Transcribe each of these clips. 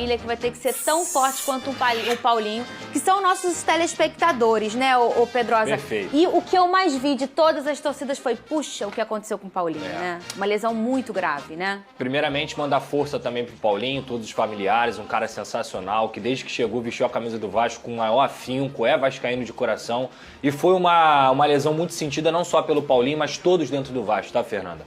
família que vai ter que ser tão forte quanto o Paulinho, que são nossos telespectadores, né, o Pedrosa? Perfeito. E o que eu mais vi de todas as torcidas foi, puxa, o que aconteceu com o Paulinho, né? Uma lesão muito grave, né? Primeiramente, mandar força também pro Paulinho, todos os familiares, um cara sensacional, que desde que chegou vestiu a camisa do Vasco com o maior afinco, é vascaíno de coração. E foi uma lesão muito sentida não só pelo Paulinho, mas todos dentro do Vasco, tá, Fernanda?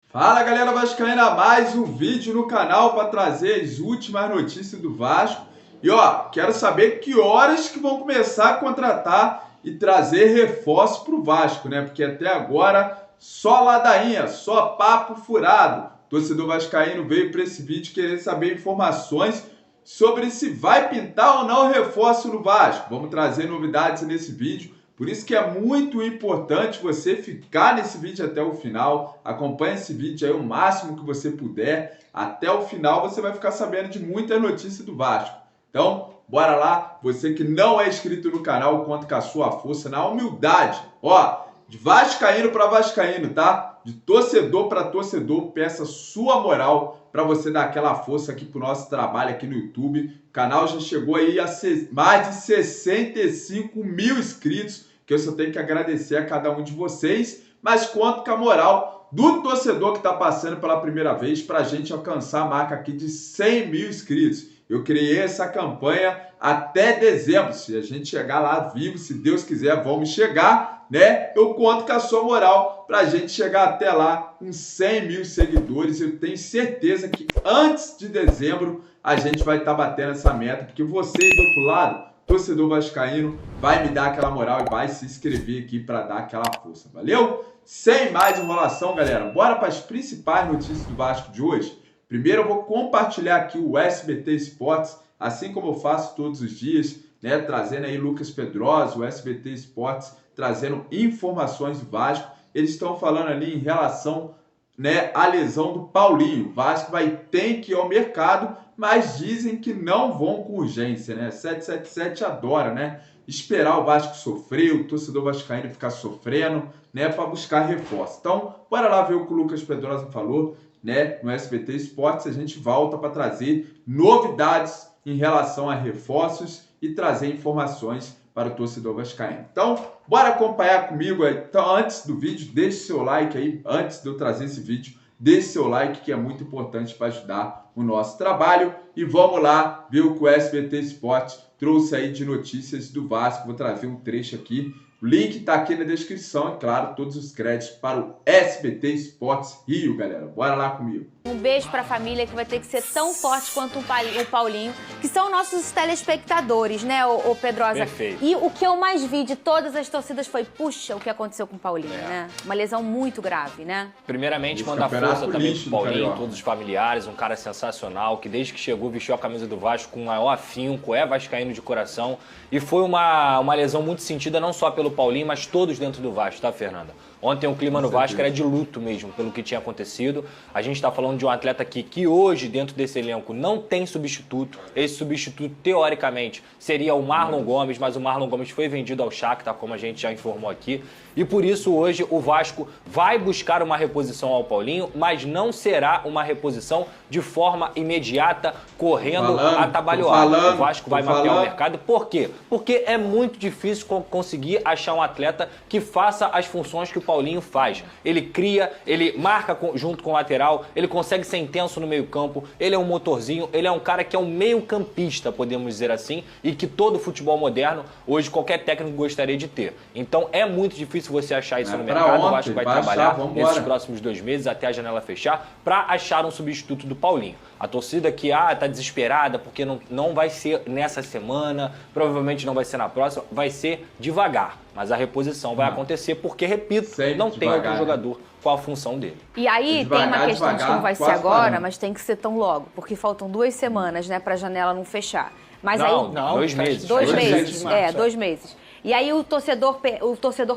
Fala, galera vascaína, mais um vídeo no canal para trazer as últimas notícias do Vasco. E ó, quero saber que horas que vão começar a contratar e trazer reforço pro Vasco, né? Porque até agora só ladainha, só papo furado. O torcedor vascaíno veio para esse vídeo querer saber informações sobre se vai pintar ou não reforço no Vasco. Vamos trazer novidades nesse vídeo. Por isso que é muito importante você ficar nesse vídeo até o final. Acompanhe esse vídeo aí o máximo que você puder. Até o final você vai ficar sabendo de muita notícia do Vasco. Então, bora lá. Você que não é inscrito no canal, conta com a sua força na humildade. Ó, de vascaíno para vascaíno, tá? De torcedor para torcedor, peça sua moral para você dar aquela força aqui pro nosso trabalho aqui no YouTube. O canal já chegou aí a mais de 65 mil inscritos, que eu só tenho que agradecer a cada um de vocês, mas conto com a moral do torcedor que está passando pela primeira vez para a gente alcançar a marca aqui de 100 mil inscritos. Eu criei essa campanha até dezembro. Se a gente chegar lá vivo, se Deus quiser, vamos chegar, né? Eu conto com a sua moral para a gente chegar até lá com 100 mil seguidores. Eu tenho certeza que antes de dezembro a gente vai estar batendo essa meta, porque você do outro lado, torcedor vascaíno, vai me dar aquela moral e vai se inscrever aqui para dar aquela força. Valeu? Sem mais enrolação, galera, bora para as principais notícias do Vasco de hoje. Primeiro eu vou compartilhar aqui o SBT Esportes, assim como eu faço todos os dias, né, trazendo aí Lucas Pedrosa, o SBT Esportes, trazendo informações do Vasco. Eles estão falando ali em relação, né, à lesão do Paulinho. O Vasco ter que ir ao mercado, mas dizem que não vão com urgência, né? 777 adora, né? Esperar o Vasco sofrer, o torcedor vascaíno ficar sofrendo, né, para buscar reforço. Então, bora lá ver o que o Lucas Pedrosa falou, né, no SBT Esportes. A gente volta para trazer novidades em relação a reforços e trazer informações para o torcedor vascaíno. Então, bora acompanhar comigo. Então, antes do vídeo, deixe seu like aí. Antes de eu trazer esse vídeo, deixe seu like, que é muito importante para ajudar o nosso trabalho. E vamos lá ver o que o SBT Esportes trouxe aí de notícias do Vasco. Vou trazer um trecho aqui. O link está aqui na descrição e, claro, todos os créditos para o SBT Esportes Rio, galera. Bora lá comigo. Um beijo para a família que vai ter que ser tão forte quanto o Paulinho, que são nossos telespectadores, né, o Pedrosa? Perfeito. E o que eu mais vi de todas as torcidas foi, puxa, o que aconteceu com o Paulinho, né? Uma lesão muito grave, né? Primeiramente, mandar força também pro Paulinho, todos os familiares, um cara sensacional, que desde que chegou vestiu a camisa do Vasco com o maior afinco, é vascaíno de coração. E foi uma lesão muito sentida não só pelo Paulinho, mas todos dentro do Vasco, tá, Fernanda? Ontem o clima no Vasco era de luto mesmo, pelo que tinha acontecido. A gente está falando de um atleta aqui que hoje, dentro desse elenco, não tem substituto. Esse substituto, teoricamente, seria o Marlon Gomes, mas o Marlon Gomes foi vendido ao Shakhtar, como a gente já informou aqui. E por isso, hoje, o Vasco vai buscar uma reposição ao Paulinho, mas não será uma reposição de forma imediata, correndo atabalhoado. O Vasco vai mapear o mercado. Por quê? Porque é muito difícil conseguir achar um atleta que faça as funções que o Paulinho faz. Ele cria, ele marca junto com o lateral, ele consegue ser intenso no meio campo, ele é um motorzinho, ele é um cara que é um meio campista, podemos dizer assim, e que todo futebol moderno, hoje qualquer técnico gostaria de ter. Então é muito difícil você achar isso no mercado. O Vasco vai trabalhar nesses próximos 2 meses, até a janela fechar, para achar um substituto do Paulinho. A torcida que tá desesperada porque não vai ser nessa semana, provavelmente não vai ser na próxima, vai ser devagar. Mas a reposição vai acontecer porque, repito, não tem outro jogador com a função dele. E aí tem uma questão de que não vai ser agora, mas tem que ser tão logo, porque faltam 2 semanas, né, para a janela não fechar. Mas não, aí 2 meses. 2 meses. 2 meses. E aí o torcedor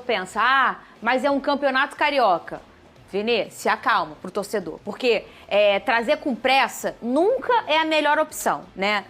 pensa, mas é um campeonato carioca. Vini, se acalma pro torcedor, porque trazer com pressa nunca é a melhor opção, né?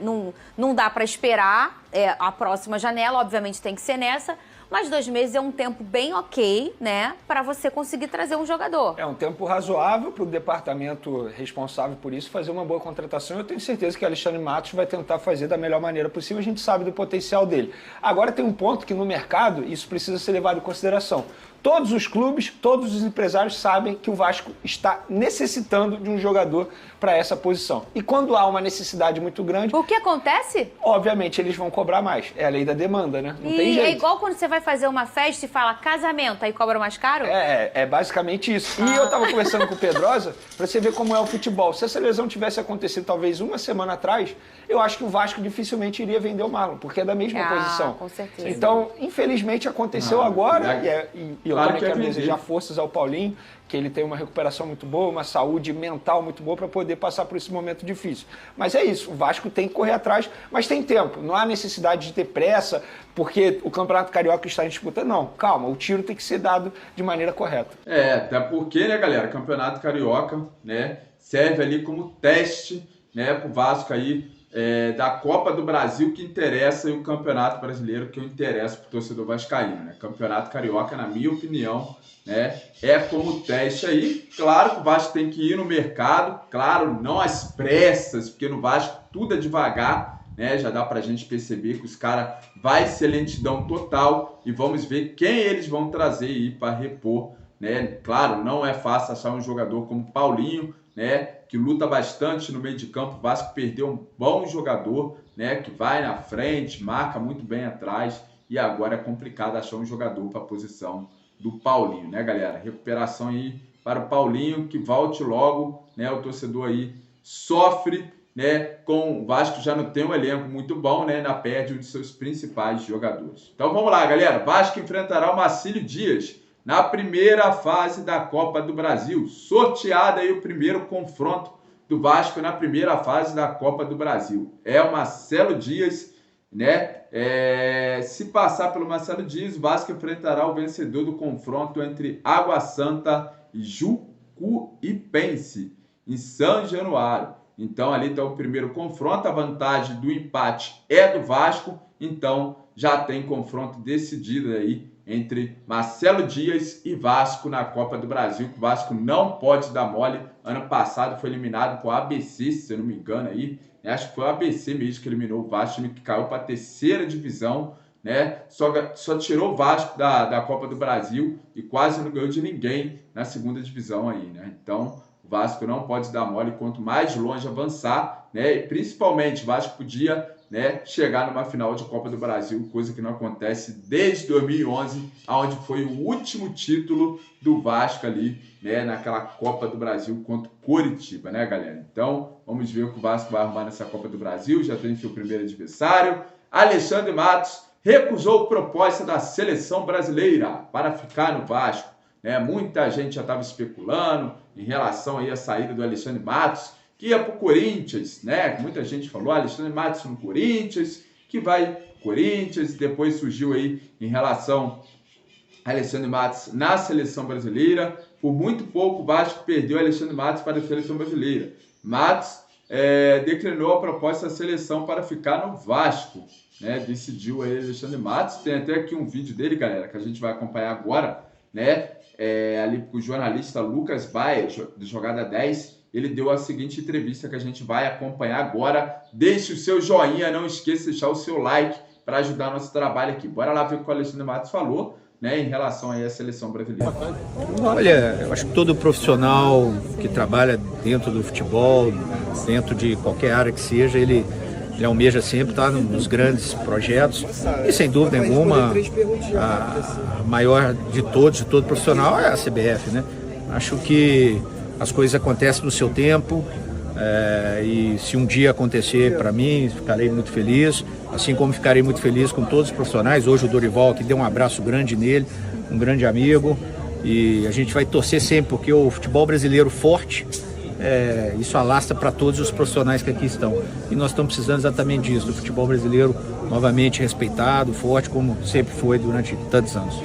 Não dá para esperar a próxima janela, obviamente tem que ser nessa, mas 2 meses é um tempo bem ok, né, para você conseguir trazer um jogador. É um tempo razoável para o departamento responsável por isso fazer uma boa contratação. Eu tenho certeza que o Alexandre Matos vai tentar fazer da melhor maneira possível. A gente sabe do potencial dele. Agora tem um ponto que no mercado isso precisa ser levado em consideração. Todos os clubes, todos os empresários sabem que o Vasco está necessitando de um jogador para essa posição. E quando há uma necessidade muito grande... O que acontece? Obviamente eles vão cobrar mais. É a lei da demanda, né? Não tem jeito. É igual quando você vai fazer uma festa e fala casamento, aí cobra mais caro? É basicamente isso. E eu estava conversando com o Pedrosa para você ver como é o futebol. Se essa lesão tivesse acontecido talvez uma semana atrás, eu acho que o Vasco dificilmente iria vender o Marlon, porque é da mesma posição. Com certeza. Então, infelizmente, aconteceu agora. E eu também quero desejar forças ao Paulinho, que ele tem uma recuperação muito boa, uma saúde mental muito boa para poder passar por esse momento difícil. Mas é isso, o Vasco tem que correr atrás, mas tem tempo. Não há necessidade de ter pressa, porque o Campeonato Carioca está em disputa. Não, calma, o tiro tem que ser dado de maneira correta. Até porque, né, galera, o Campeonato Carioca, né, serve ali como teste, né, pro Vasco aí, da Copa do Brasil que interessa e o Campeonato Brasileiro que interessa para o torcedor vascaíno, né? Campeonato Carioca, na minha opinião, né, é como teste aí. Claro que o Vasco tem que ir no mercado, claro, não às pressas, porque no Vasco tudo é devagar, né? Já dá pra gente perceber que os caras vai ser lentidão total e vamos ver quem eles vão trazer aí para repor, né? Claro, não é fácil achar um jogador como Paulinho, né, que luta bastante no meio de campo. O Vasco perdeu um bom jogador, né, que vai na frente, marca muito bem atrás, e agora é complicado achar um jogador para a posição do Paulinho, né, galera? Recuperação aí para o Paulinho, que volte logo, né? O torcedor aí sofre, né, com o Vasco já não tem um elenco muito bom, né, na perde um de seus principais jogadores. Então vamos lá, galera. Vasco enfrentará o Marcílio Dias na primeira fase da Copa do Brasil. Sorteado aí o primeiro confronto do Vasco na primeira fase da Copa do Brasil. É o Marcelo Dias, né? Se passar pelo Marcelo Dias, o Vasco enfrentará o vencedor do confronto entre Água Santa e Jucuipense, em São Januário. Então ali está o primeiro confronto. A vantagem do empate é do Vasco. Então já tem confronto decidido aí entre Marcelo Dias e Vasco na Copa do Brasil, que o Vasco não pode dar mole. Ano passado foi eliminado por ABC, se eu não me engano aí. Acho que foi o ABC mesmo que eliminou o Vasco, time que caiu para a terceira divisão, né? Só tirou o Vasco da Copa do Brasil e quase não ganhou de ninguém na segunda divisão aí, né? Então, o Vasco não pode dar mole, quanto mais longe avançar, né? E principalmente o Vasco podia, né, chegar numa final de Copa do Brasil, coisa que não acontece desde 2011, onde foi o último título do Vasco ali, né, naquela Copa do Brasil contra o Coritiba, né, galera? Então, vamos ver o que o Vasco vai arrumar nessa Copa do Brasil. Já tem seu primeiro adversário. Alexandre Matos recusou proposta da seleção brasileira para ficar no Vasco, né? Muita gente já estava especulando em relação aí à saída do Alexandre Matos, que ia para o Corinthians, né? Muita gente falou, Alexandre Matos no Corinthians, que vai pro Corinthians. Depois surgiu aí em relação a Alexandre Matos na seleção brasileira. Por muito pouco o Vasco perdeu Alexandre Matos para a seleção brasileira. Matos declinou a proposta da seleção para ficar no Vasco, né? Decidiu aí Alexandre Matos. Tem até aqui um vídeo dele, galera, que a gente vai acompanhar agora, né? Ali com o jornalista Lucas Baia, do Jogada 10. Ele deu a seguinte entrevista que a gente vai acompanhar agora. Deixe o seu joinha, não esqueça de deixar o seu like para ajudar nosso trabalho aqui. Bora lá ver o que o Alexandre Matos falou, né, em relação aí à seleção brasileira. Olha, eu acho que todo profissional que trabalha dentro do futebol, dentro de qualquer área que seja, ele almeja sempre estar nos grandes projetos. E sem dúvida nenhuma, a maior de todos, de todo profissional, é a CBF, né? Acho que as coisas acontecem no seu tempo, e se um dia acontecer para mim, ficarei muito feliz, assim como ficarei muito feliz com todos os profissionais. Hoje o Dorival aqui deu um abraço grande nele, um grande amigo, e a gente vai torcer sempre, porque o futebol brasileiro forte, isso alastra para todos os profissionais que aqui estão. E nós estamos precisando exatamente disso, do futebol brasileiro novamente respeitado, forte, como sempre foi durante tantos anos.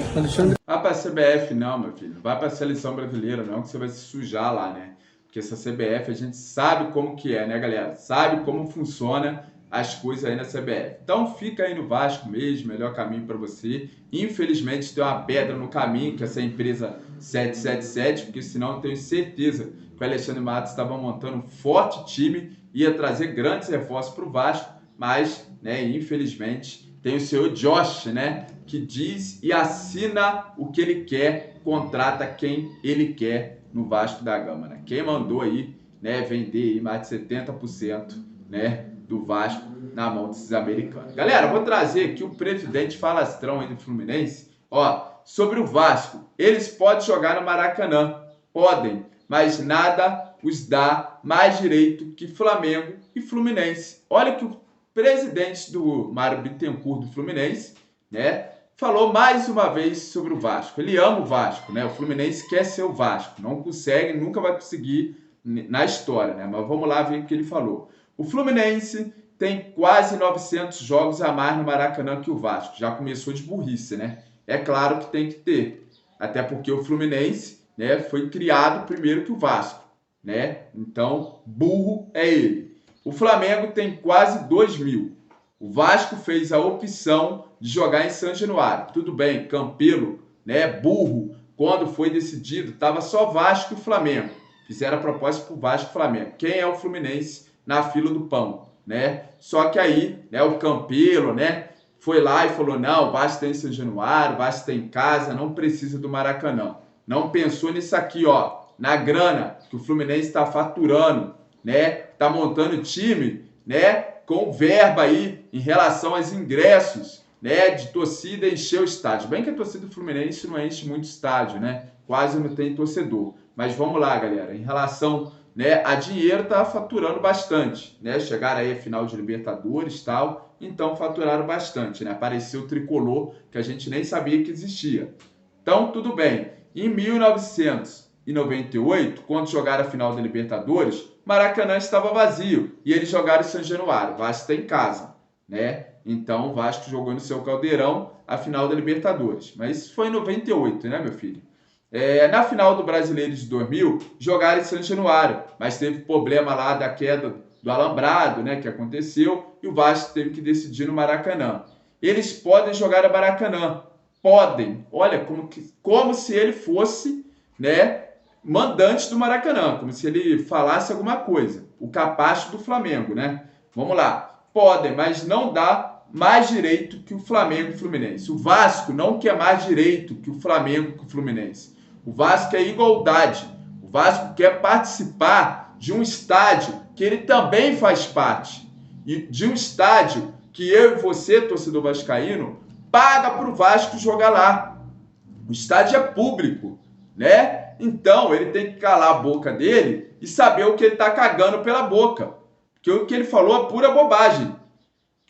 Vai para a CBF não, meu filho. Não vai para a seleção brasileira não, que você vai se sujar lá, né? Porque essa CBF a gente sabe como que é, né, galera? Sabe como funciona, as coisas aí na CBF. Então fica aí no Vasco mesmo, melhor caminho para você. Infelizmente tem uma pedra no caminho, que é essa empresa 777, porque senão eu tenho certeza que o Alexandre Matos estava montando um forte time, ia trazer grandes reforços para o Vasco, mas, né, infelizmente, tem o senhor Josh, né, que diz e assina o que ele quer, contrata quem ele quer no Vasco da Gama, né? Quem mandou aí, né, vender aí mais de 70%, né, do Vasco na mão desses americanos. Galera, vou trazer aqui o presidente falastrão aí do Fluminense, ó, sobre o Vasco. Eles podem jogar no Maracanã, podem, mas nada os dá mais direito que Flamengo e Fluminense. Olha que o presidente do Mário Bittencourt do Fluminense, né, falou mais uma vez sobre o Vasco. Ele ama o Vasco, né? O Fluminense quer ser o Vasco, não consegue, nunca vai conseguir na história, né? Mas vamos lá ver o que ele falou. O Fluminense tem quase 900 jogos a mais no Maracanã que o Vasco. Já começou de burrice, né? É claro que tem que ter, até porque o Fluminense, né, foi criado primeiro que o Vasco, né? Então, burro é ele. O Flamengo tem quase 2.000. O Vasco fez a opção de jogar em São Januário. Tudo bem, Campelo, né, burro, quando foi decidido, estava só Vasco e Flamengo. Fizeram a proposta para o Vasco e Flamengo. Quem é o Fluminense na fila do pão, né? Só que aí, né, o Campelo, né, foi lá e falou, não, o Vasco tem São Januário, o Vasco tem casa, não precisa do Maracanã. Não pensou nisso aqui, ó, na grana que o Fluminense está faturando, né, está montando time, né, com verba aí em relação aos ingressos, né, de torcida encher o estádio. Bem que a torcida do Fluminense não enche muito estádio, né, quase não tem torcedor. Mas vamos lá, galera, em relação, né, a dinheiro tá faturando bastante, né, chegaram aí a final de Libertadores e tal, então faturaram bastante, né, apareceu o tricolor que a gente nem sabia que existia. Então, tudo bem. Em 1998, quando jogaram a final da Libertadores, Maracanã estava vazio e eles jogaram em São Januário. O Vasco está em casa, né? Então o Vasco jogou no seu caldeirão a final da Libertadores. Mas isso foi em 98, né, meu filho? Na final do Brasileiro de 2000, jogaram em São Januário, mas teve problema lá da queda do alambrado, né, que aconteceu, e o Vasco teve que decidir no Maracanã. Eles podem jogar no Maracanã. Podem. Olha, como se ele fosse, né, mandante do Maracanã, como se ele falasse alguma coisa. O capacho do Flamengo, né? Vamos lá. Podem, mas não dá mais direito que o Flamengo e o Fluminense. O Vasco não quer mais direito que o Flamengo e o Fluminense. O Vasco quer igualdade. O Vasco quer participar de um estádio que ele também faz parte. E de um estádio que eu e você, torcedor vascaíno, paga para o Vasco jogar lá. O estádio é público, né? Então, ele tem que calar a boca dele e saber o que ele está cagando pela boca. Porque o que ele falou é pura bobagem.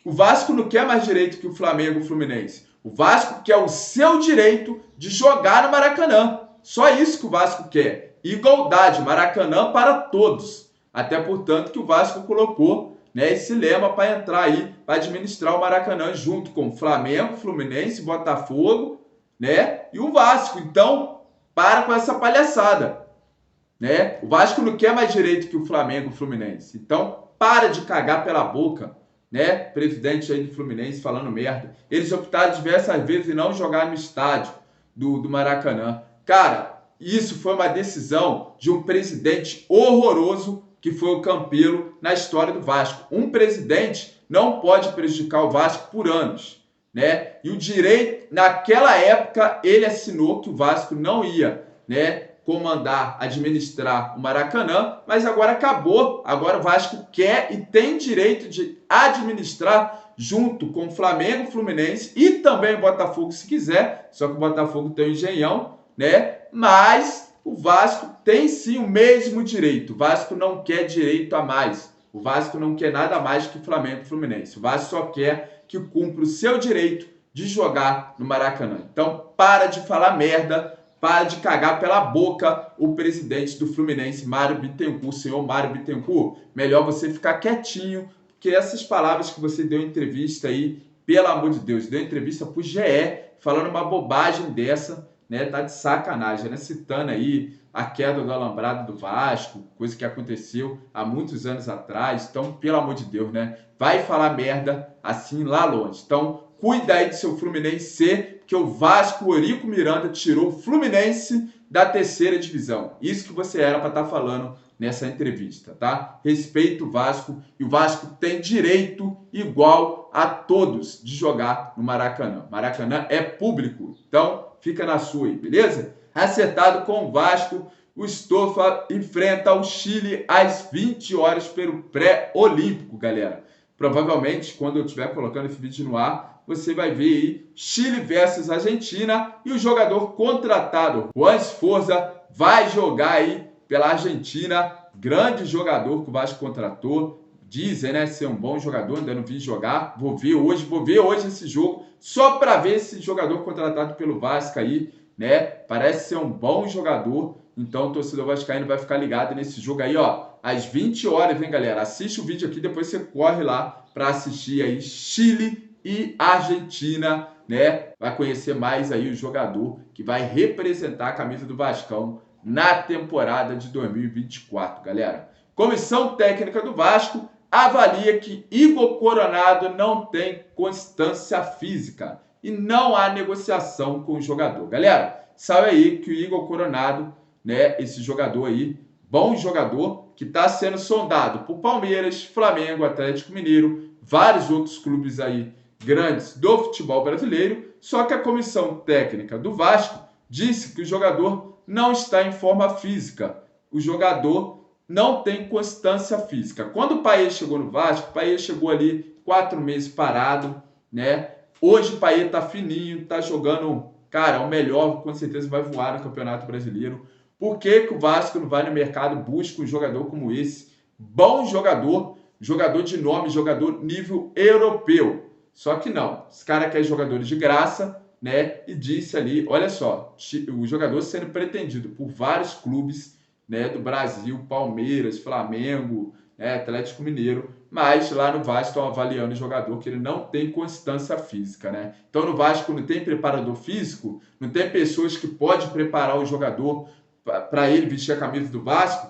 O Vasco não quer mais direito que o Flamengo e o Fluminense. O Vasco quer o seu direito de jogar no Maracanã. Só isso que o Vasco quer. Igualdade, Maracanã para todos. Até portanto que o Vasco colocou, né, esse lema para entrar aí, para administrar o Maracanã junto com o Flamengo, Fluminense, Botafogo, né, e o Vasco. Então, para com essa palhaçada, né? O Vasco não quer mais direito que o Flamengo e o Fluminense. Então, para de cagar pela boca, né? Presidente aí do Fluminense falando merda. Eles optaram diversas vezes em não jogar no estádio do Maracanã. Cara, isso foi uma decisão de um presidente horroroso que foi o Campelo na história do Vasco. Um presidente não pode prejudicar o Vasco por anos, né? E o direito, naquela época, ele assinou que o Vasco não ia, né, comandar, administrar o Maracanã, mas agora acabou. Agora o Vasco quer e tem direito de administrar junto com o Flamengo, Fluminense e também o Botafogo, se quiser. Só que o Botafogo tem o Engenhão, né? Mas o Vasco tem sim o mesmo direito. O Vasco não quer direito a mais. O Vasco não quer nada mais que o Flamengo e Fluminense. O Vasco só quer que cumpra o seu direito de jogar no Maracanã. Então, para de falar merda, para de cagar pela boca o presidente do Fluminense, Mário Bittencourt. Senhor Mário Bittencourt, melhor você ficar quietinho, porque essas palavras que você deu em entrevista aí, pelo amor de Deus, deu entrevista pro GE, falando uma bobagem dessa, né, tá de sacanagem, né? Citando aí a queda do alambrado do Vasco, coisa que aconteceu há muitos anos atrás. Então, pelo amor de Deus, né? Vai falar merda assim lá longe. Então, cuida aí do seu Fluminense C, porque o Vasco, o Eurico Miranda, tirou o Fluminense da terceira divisão. Isso que você era para estar falando nessa entrevista, tá? Respeita o Vasco, e o Vasco tem direito igual a todos de jogar no Maracanã. Maracanã é público, então fica na sua aí, beleza? Acertado com o Vasco, o Estofa enfrenta o Chile às 20 horas pelo pré-olímpico, galera. Provavelmente, quando eu estiver colocando esse vídeo no ar, você vai ver aí Chile versus Argentina, e o jogador contratado, Juan Sforza, vai jogar aí pela Argentina. Grande jogador que o Vasco contratou. Dizem, né, ser um bom jogador, ainda não vi jogar. Vou ver hoje esse jogo, só para ver esse jogador contratado pelo Vasco aí, né? Parece ser um bom jogador. Então o torcedor vascaíno vai ficar ligado nesse jogo aí, ó, às 20 horas, hein, galera? Assiste o vídeo aqui, depois você corre lá para assistir aí Chile e Argentina, né? Vai conhecer mais aí o jogador que vai representar a camisa do Vascão na temporada de 2024, galera. Comissão técnica do Vasco avalia que Igor Coronado não tem constância física e não há negociação com o jogador. Galera, sabe aí que o Igor Coronado, né, esse jogador aí, bom jogador, que está sendo sondado por Palmeiras, Flamengo, Atlético Mineiro, vários outros clubes aí grandes do futebol brasileiro, só que a comissão técnica do Vasco disse que o jogador não está em forma física, o jogador não tem constância física. Quando o Payet chegou no Vasco, o Payet chegou ali 4 meses parado, né? Hoje o Payet tá fininho, tá jogando, cara, o melhor, com certeza vai voar no Campeonato Brasileiro. Por que que o Vasco não vai no mercado, busca um jogador como esse? Bom jogador, jogador de nome, jogador nível europeu. Só que não, os caras querem jogadores de graça, né? E disse ali, olha só, o jogador sendo pretendido por vários clubes, né, do Brasil, Palmeiras, Flamengo, né, Atlético Mineiro, mas lá no Vasco estão avaliando o jogador que ele não tem constância física, né? Então no Vasco não tem preparador físico, não tem pessoas que podem preparar o jogador para ele vestir a camisa do Vasco,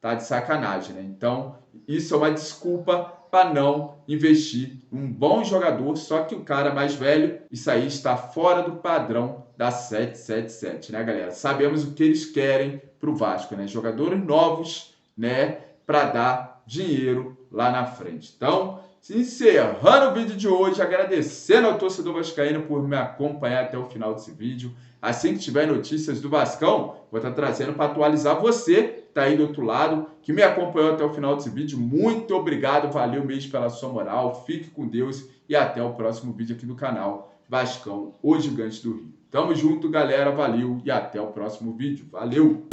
tá de sacanagem, né? Então isso é uma desculpa para não investir um bom jogador, só que o cara mais velho, isso aí está fora do padrão da 777, né, galera? Sabemos o que eles querem para o Vasco, né? Jogadores novos, né, para dar dinheiro lá na frente. Então, encerrando o vídeo de hoje, agradecendo ao torcedor vascaíno por me acompanhar até o final desse vídeo. Assim que tiver notícias do Vascão, vou estar trazendo para atualizar você, que está aí do outro lado, que me acompanhou até o final desse vídeo. Muito obrigado, valeu mesmo pela sua moral, fique com Deus e até o próximo vídeo aqui do canal Vascão, o Gigante do Rio. Tamo junto, galera, valeu e até o próximo vídeo. Valeu!